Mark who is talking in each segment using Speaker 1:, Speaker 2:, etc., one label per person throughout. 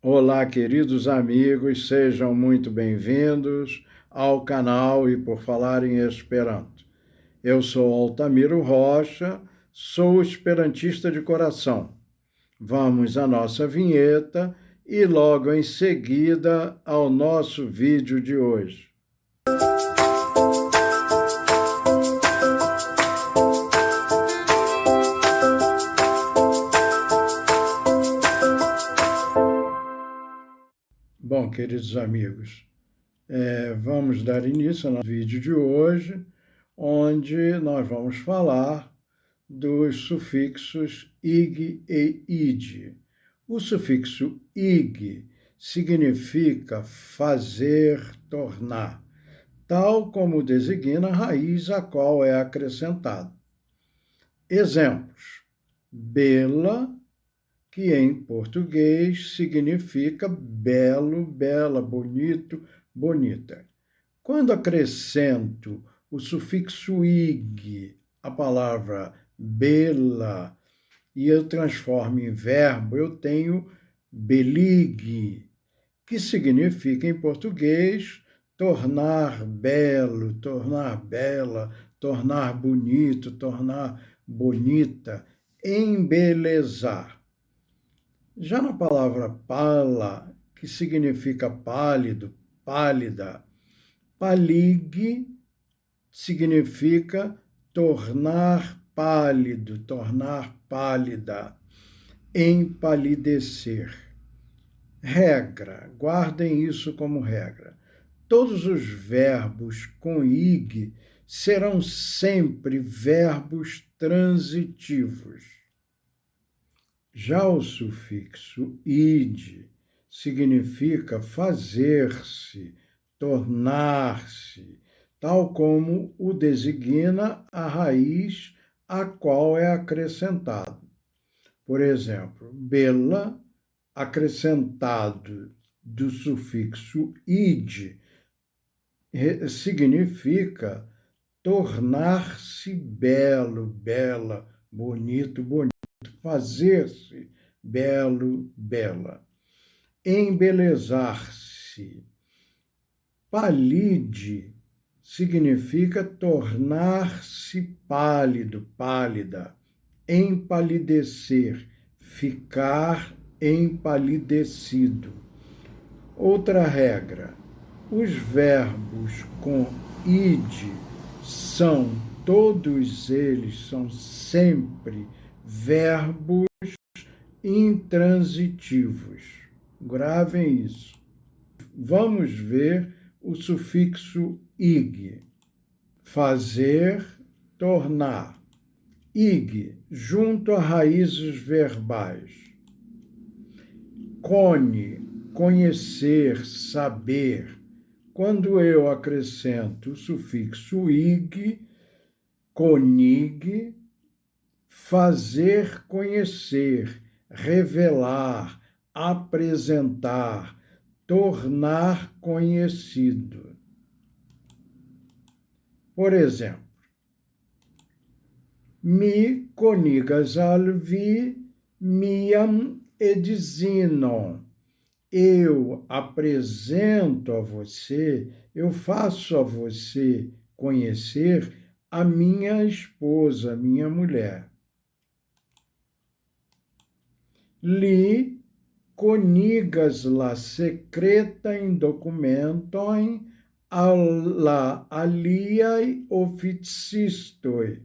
Speaker 1: Olá, queridos amigos, sejam muito bem-vindos ao canal E por Falar em Esperanto. Eu sou Altamiro Rocha, sou esperantista de coração. Vamos à nossa vinheta e logo em seguida ao nosso vídeo de hoje. Bom, queridos amigos, vamos dar início ao nosso vídeo de hoje, onde nós vamos falar dos sufixos ig e id. O sufixo ig significa fazer, tornar, tal como designa a raiz a qual é acrescentado. Exemplos: bela, que em português significa belo, bela, bonito, bonita. Quando acrescento o sufixo ig à palavra bela e eu transformo em verbo, eu tenho beligue, que significa em português tornar belo, tornar bela, tornar bonito, tornar bonita, embelezar. Já na palavra pala, que significa pálido, pálida, palig significa tornar pálido, tornar pálida, empalidecer. Regra, guardem isso como regra. Todos os verbos com ig serão sempre verbos transitivos. Já o sufixo id significa fazer-se, tornar-se, tal como o designa a raiz a qual é acrescentado. Por exemplo, bela, acrescentado do sufixo id, significa tornar-se belo, bela, bonito, bonito. Fazer-se belo, bela. Embelezar-se. Palide significa tornar-se pálido, pálida. Empalidecer, ficar empalidecido. Outra regra: os verbos com id todos eles são sempre verbos intransitivos. Gravem isso. Vamos ver o sufixo ig. Fazer, tornar. Ig, junto a raízes verbais. Cone, conhecer, saber. Quando eu acrescento o sufixo ig, conig, fazer conhecer, revelar, apresentar, tornar conhecido. Por exemplo, mi conigas alvi miam edzinon. Eu apresento a você, eu faço a você conhecer a minha esposa, a minha mulher. Li conigas la secreta in documentoin alla aliai officistoi.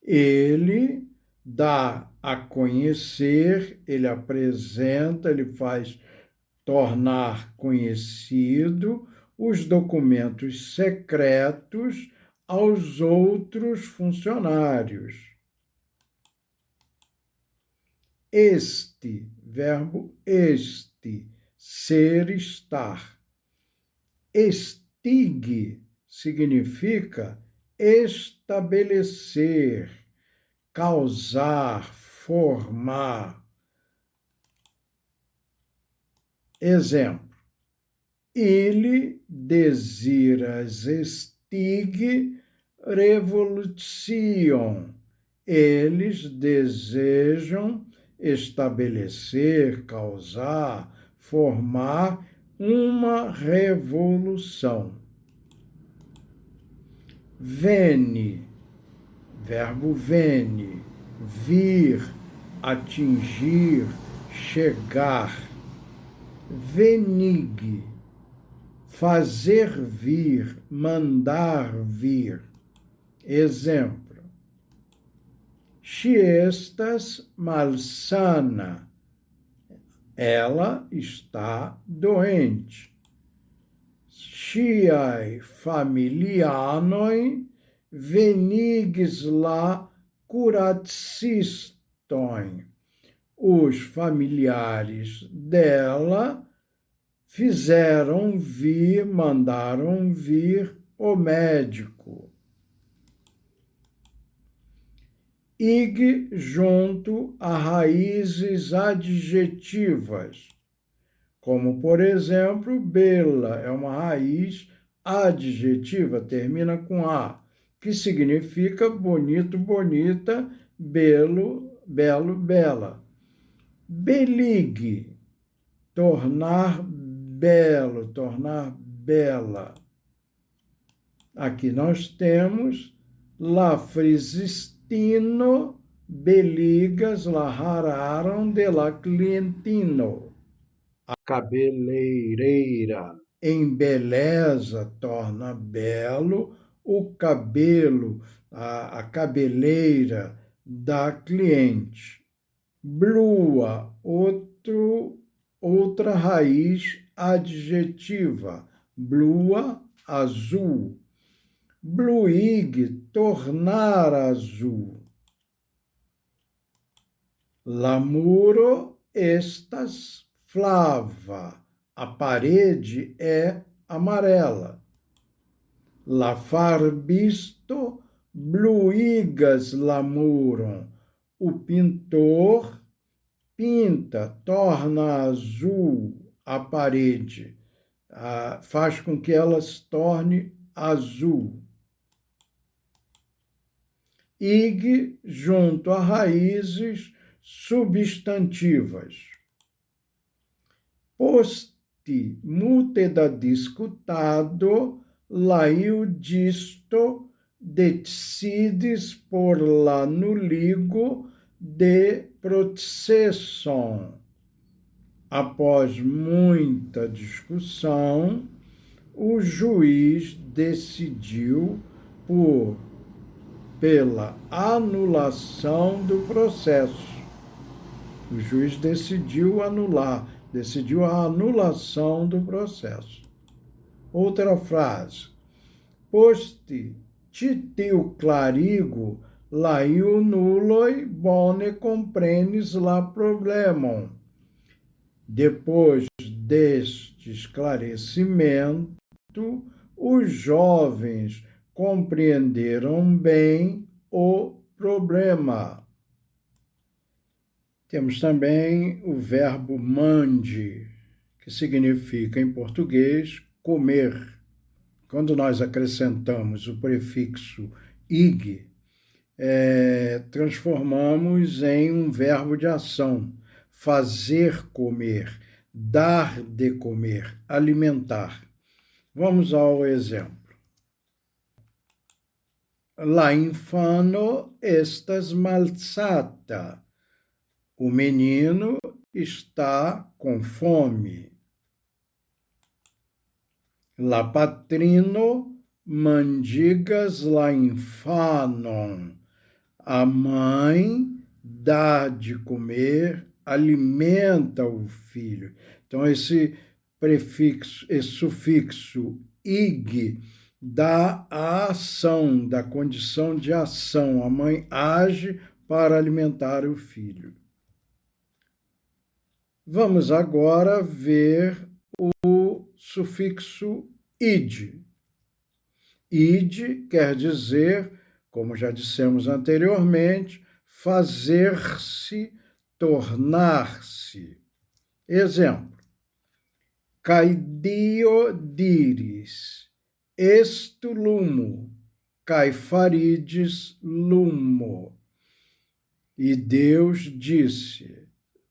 Speaker 1: Ele dá a conhecer, ele apresenta, ele faz tornar conhecido os documentos secretos aos outros funcionários. Este, verbo este, ser, estar. Estig significa estabelecer, causar, formar. Exemplo: ele desiras estig revolution. Eles desejam estabelecer, causar, formar uma revolução. Veni, verbo veni, vir, atingir, chegar. Venig, fazer vir, mandar vir. Exemplo: si estas malsana, ela está doente. Siai familianoi venigis la curatsiston. Os familiares dela mandaram vir o médico. Ig junto a raízes adjetivas, como, por exemplo, bela é uma raiz adjetiva, termina com a, que significa bonito, bonita, belo, belo, bela. Belig, tornar belo, tornar bela. Aqui nós temos la frisistino beligas la hararam de la clientino. A cabeleireira embeleza, torna belo o cabelo, a cabeleira da cliente. Blua, outra raiz adjetiva. Blua, azul. Bluig, tornar azul. La muro estas flava. A parede é amarela. La farbisto bluigas la muron. O pintor pinta, torna azul a parede, faz com que ela se torne azul. Ig junto a raízes substantivas. Posti multeda discutado laiu disto decides por la nuligo de procession. Após muita discussão, o juiz decidiu pela anulação do processo. O juiz decidiu a anulação do processo. Outra frase. Posti titiu clarigo laiu nulloi bone comprenes la problemon. Depois deste esclarecimento, os jovens compreenderam bem o problema. Temos também o verbo mande, que significa, em português, comer. Quando nós acrescentamos o prefixo ig, transformamos em um verbo de ação. Fazer comer, dar de comer, alimentar. Vamos ao exemplo. La infano estas malsata. O menino está com fome. La patrino mandigas la infanon. A mãe dá de comer, alimenta o filho. Então, esse sufixo ig dá a ação, da condição de ação. A mãe age para alimentar o filho. Vamos agora ver o sufixo id. Id quer dizer, como já dissemos anteriormente, fazer-se, tornar-se. Exemplo. Caidio diris, estu lumo, cai farides lumo. E Deus disse,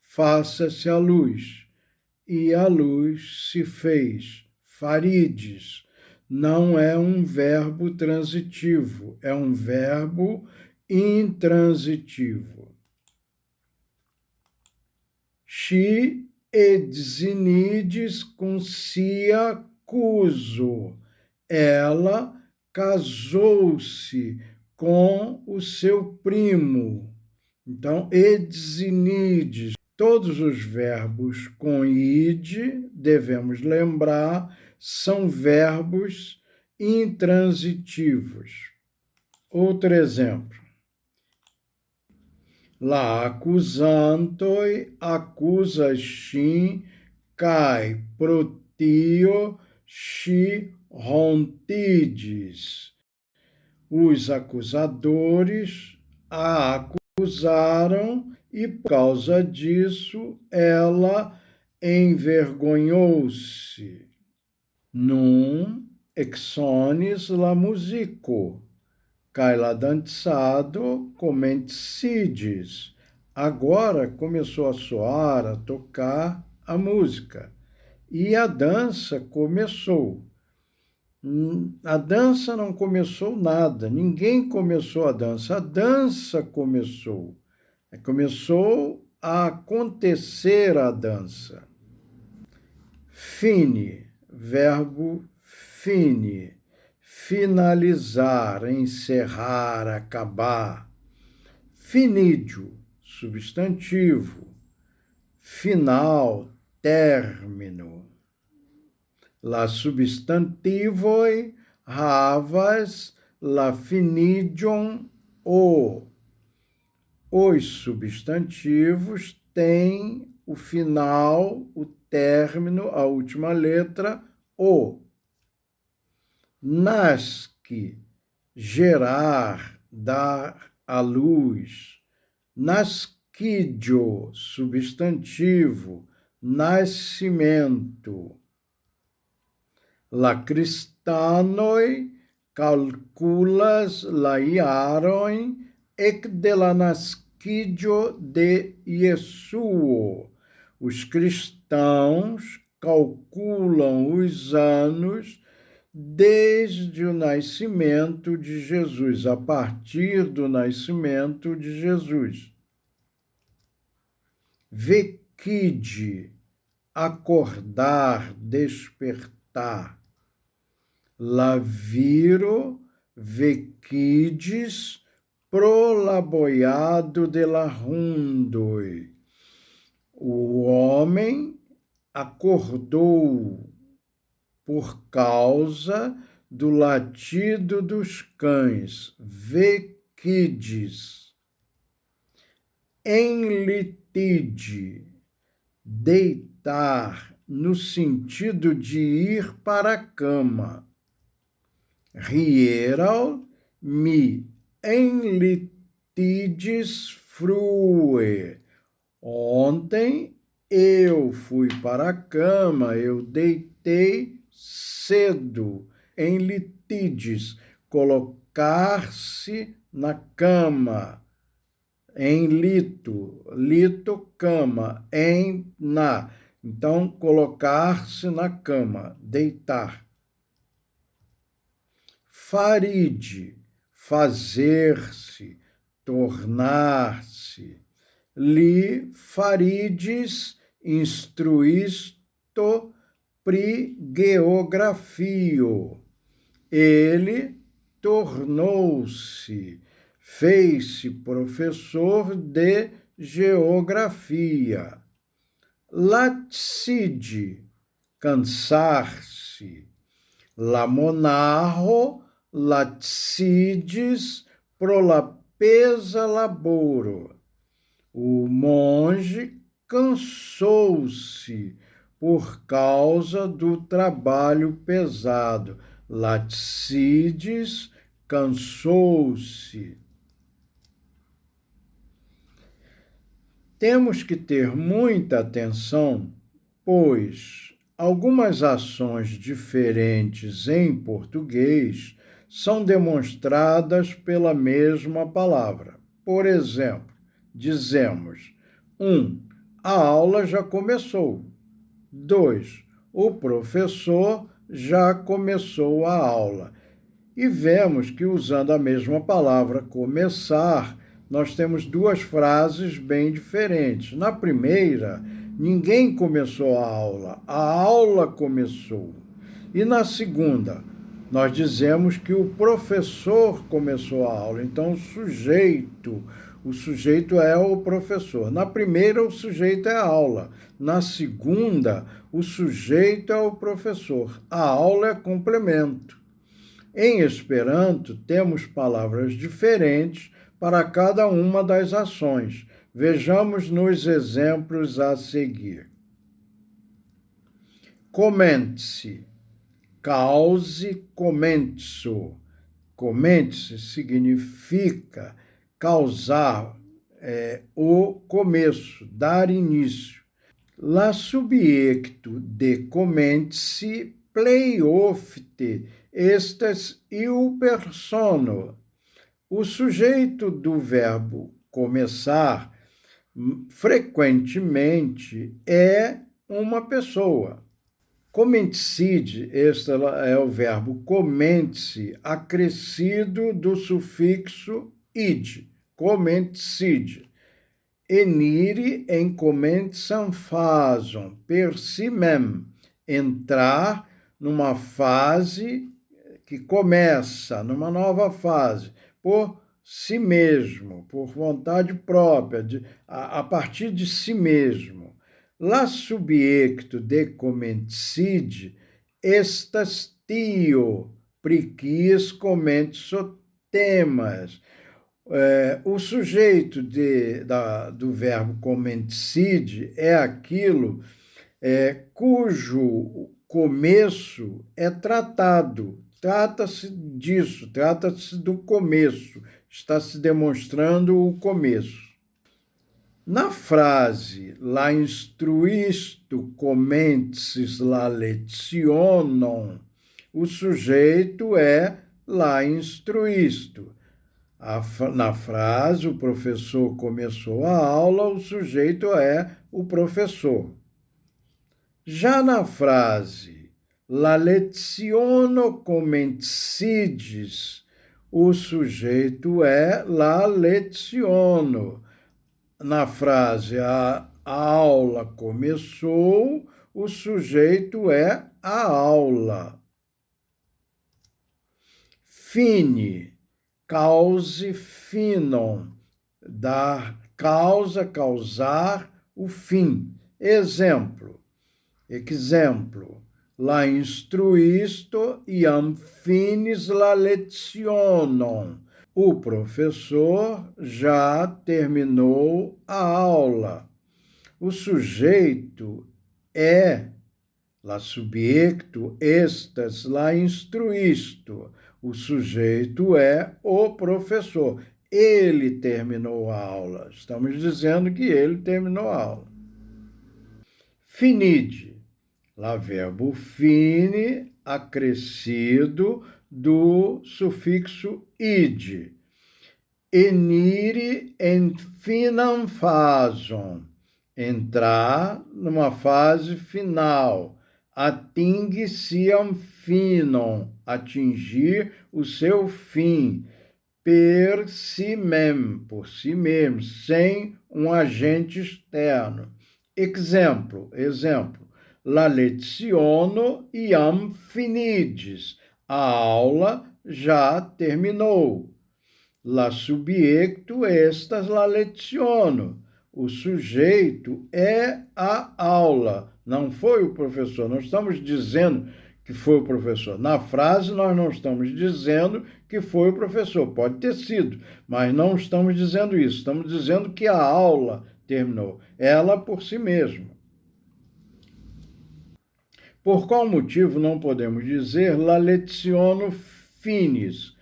Speaker 1: faça-se a luz. e a luz se fez. Farides não é um verbo transitivo, é um verbo intransitivo. Xi edzinides cum sia cuso. Ela casou-se com o seu primo. Então, edzinides. Todos os verbos com id, devemos lembrar, são verbos intransitivos. Outro exemplo. La accusantoi accusascin kai protio chi rontides. Os acusadores a acusaram e, por causa disso, ela envergonhou-se. Num exonis la musico, kai la dançado comentides. Agora começou a soar, a tocar a música. E a dança começou. A dança não começou nada, ninguém começou a dança começou. Começou a acontecer a dança. Fine, verbo fine, finalizar, encerrar, acabar. Finídio, substantivo. Final, término. La substantivoi havas la finidion o. Os substantivos têm o final, o término, a última letra, o. Nasce, gerar, dar à luz. Nascidio, substantivo, nascimento. La cristanoi calculas la iaroin ec de la nascidio de Iesuo. Os cristãos calculam os anos desde o nascimento de Jesus, a partir do nascimento de Jesus. Vecide, acordar, despertar. Laviro vecidis prolaboiado de la rundoi. O homem acordou por causa do latido dos cães. Vecidis. Enlitide, deitar, no sentido de ir para a cama. Hieral mi enlitides frue. Ontem eu fui para a cama, eu deitei cedo. Enlitides, colocar-se na cama. Enlito, lito, cama, na. Então, colocar-se na cama, deitar. Faride, fazer-se, tornar-se. Li farides instruisto pri geografio. Ele tornou-se, fez-se professor de geografia. Latide, cansar-se. Lamonarro, latides, prolapesa laboro. O monge cansou-se por causa do trabalho pesado. Latides, cansou-se. Temos que ter muita atenção, pois algumas ações diferentes em português são demonstradas pela mesma palavra. Por exemplo, dizemos: a aula já começou. 2. O professor já começou a aula. E vemos que, usando a mesma palavra começar, nós temos duas frases bem diferentes. Na primeira, ninguém começou a aula começou. E na segunda, nós dizemos que o professor começou a aula. Então, o sujeito é o professor. Na primeira, o sujeito é a aula. Na segunda, o sujeito é o professor. A aula é complemento. Em Esperanto, temos palavras diferentes para cada uma das ações. Vejamos nos exemplos a seguir. Comente-se, cause, comente-se. Comente-se significa causar o começo, dar início. La subjecto de comente-se pleiofte estas iu persono. O sujeito do verbo começar frequentemente é uma pessoa. Comenticide, este é o verbo comente-se, acrescido do sufixo id, comenticide. Enire em comensam phasum, per si mem, entrar numa fase que começa, numa nova fase, por si mesmo, por vontade própria, a partir de si mesmo. La subjecto de comenticide estas tio, priquis comenso temas. O sujeito do verbo comenticide é aquilo cujo começo é tratado. Trata-se disso, trata-se do começo, está se demonstrando o começo. Na frase la instruisto comentis la lecionum, o sujeito é la instruisto. Na frase, o professor começou a aula, o sujeito é o professor. Já na frase, la leciono comencidis, o sujeito é la leciono. Na frase, a aula começou, o sujeito é a aula. Fine, cause, finon, dar causa, causar, o fim. Exemplo, la instruisto iam finis la lecionum. O professor já terminou a aula. O sujeito é la subjecto estas la instruisto. O sujeito é o professor. Ele terminou a aula. Estamos dizendo que ele terminou a aula. Finide, lá verbo fine, acrescido do sufixo id. Enire en finam phasum, entrar numa fase final. Atingue siam finon, atingir o seu fim. Per si mem, por si mesmo, sem um agente externo. Exemplo, la leciono iam finidis, a aula já terminou. La subjecto estas la leciono, o sujeito é a aula, não foi o professor. Não estamos dizendo que foi o professor. Na frase, nós não estamos dizendo que foi o professor. Pode ter sido, mas não estamos dizendo isso. Estamos dizendo que a aula terminou, ela por si mesma. Por qual motivo não podemos dizer la leciono finis,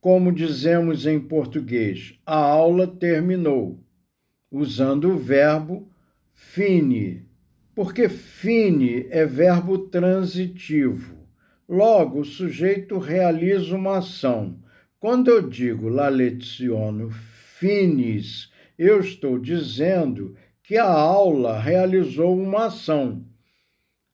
Speaker 1: como dizemos em português, a aula terminou, usando o verbo fine, porque fine é verbo transitivo. Logo, o sujeito realiza uma ação. Quando eu digo la leciono finis, eu estou dizendo que a aula realizou uma ação.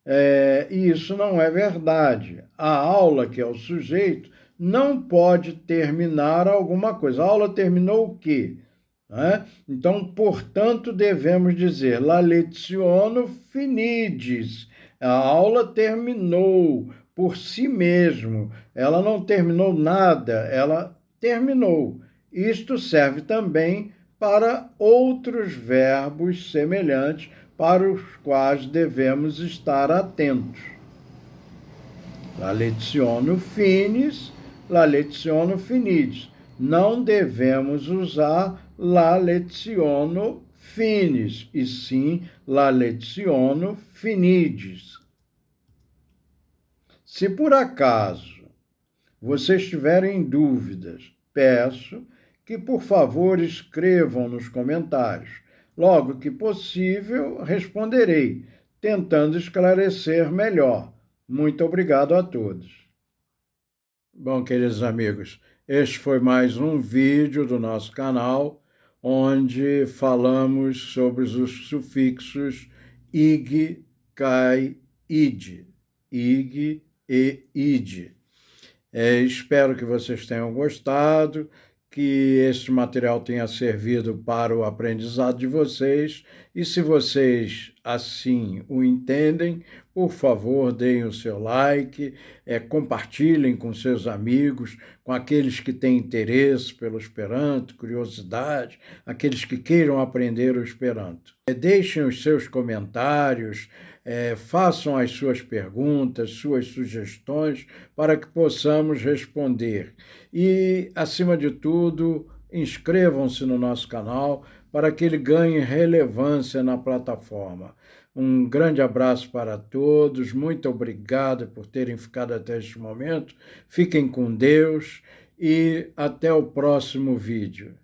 Speaker 1: E isso não é verdade. A aula, que é o sujeito, não pode terminar alguma coisa. A aula terminou o quê? Né? Então, portanto, devemos dizer la lezione finidis. A aula terminou por si mesmo. Ela não terminou nada, ela terminou. Isto serve também para outros verbos semelhantes para os quais devemos estar atentos. La lezione finis, la lezione finidis. Não devemos usar la lezione finis, e sim la lezione finidis. Se por acaso vocês tiverem dúvidas, peço que, por favor, escrevam nos comentários. Logo que possível, responderei, tentando esclarecer melhor. Muito obrigado a todos. Bom, queridos amigos, este foi mais um vídeo do nosso canal, onde falamos sobre os sufixos ig, kai, id. Ig e id. Espero que vocês tenham gostado, que este material tenha servido para o aprendizado de vocês, e se vocês assim o entendem, por favor, deem o seu like, compartilhem com seus amigos, com aqueles que têm interesse pelo Esperanto, curiosidade, aqueles que queiram aprender o Esperanto. Deixem os seus comentários, façam as suas perguntas, suas sugestões, para que possamos responder. E, acima de tudo, inscrevam-se no nosso canal para que ele ganhe relevância na plataforma. Um grande abraço para todos, muito obrigado por terem ficado até este momento, fiquem com Deus e até o próximo vídeo.